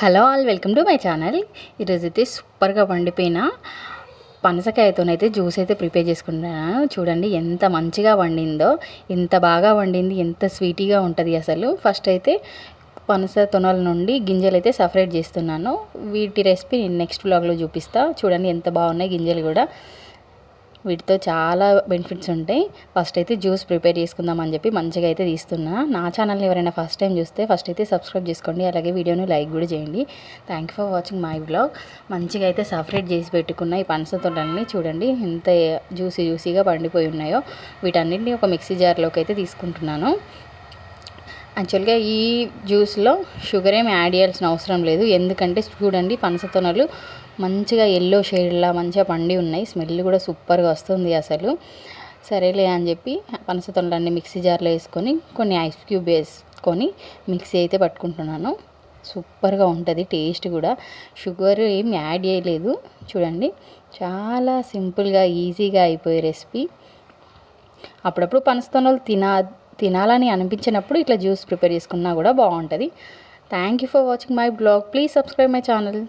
Hello all, welcome to my channel. ఈరోజైతే సూపర్గా వండిపోయిన పనసకాయతోనైతే juice అయితే ప్రిపేర్ చేసుకుంటున్నాను. చూడండి ఎంత మంచిగా వండిందో, ఎంత బాగా వండింది, ఎంత స్వీటీగా ఉంటుంది అసలు. ఫస్ట్ అయితే పనస తొనల నుండి గింజలు అయితే సపరేట్ చేస్తున్నాను. వీటి రెసిపీ నేను నెక్స్ట్ వ్లాగ్లో చూపిస్తా. చూడండి ఎంత బాగున్నాయి గింజలు కూడా. వీటితో చాలా బెనిఫిట్స్ ఉంటాయి. ఫస్ట్ అయితే జ్యూస్ ప్రిపేర్ చేసుకుందామని చెప్పి మంచిగా అయితే తీస్తున్నా. నా ఛానల్ని ఎవరైనా ఫస్ట్ టైం చూస్తే ఫస్ట్ అయితే సబ్స్క్రైబ్ చేసుకోండి, అలాగే వీడియోని లైక్ కూడా చేయండి. Thank you for watching my vlog. మంచిగా అయితే సపరేట్ చేసి పెట్టుకున్న ఈ పనస తొనల్ని చూడండి ఎంత జ్యూసీగా పండిపోయి ఉన్నాయో. వీటన్నిటిని ఒక మిక్సీ జార్లోకి అయితే తీసుకుంటున్నాను. యాక్చువల్గా ఈ జ్యూస్లో షుగర్ ఏమి యాడ్ చేయాల్సిన అవసరం లేదు, ఎందుకంటే చూడండి పనస తొనలు మంచిగా ఎల్లో షేడ్లా మంచిగా పండి ఉన్నాయి. స్మెల్ కూడా సూపర్గా వస్తుంది అసలు. సరేలే అని చెప్పి పనస తొనలన్నీ మిక్సీ జార్లో వేసుకొని కొన్ని ఐస్ క్యూబ్ వేసుకొని మిక్సీ అయితే పట్టుకుంటున్నాను. సూపర్గా ఉంటుంది టేస్ట్ కూడా. షుగర్ ఏం యాడ్ చేయలేదు. చూడండి చాలా సింపుల్గా ఈజీగా అయిపోయే రెసిపీ. అప్పుడప్పుడు పనస తొనలు తినాలని అనిపించినప్పుడు ఇట్లా జ్యూస్ ప్రిపేర్ చేసుకున్నా కూడా బాగుంటుంది. Thank you for watching my blog. Please subscribe my channel.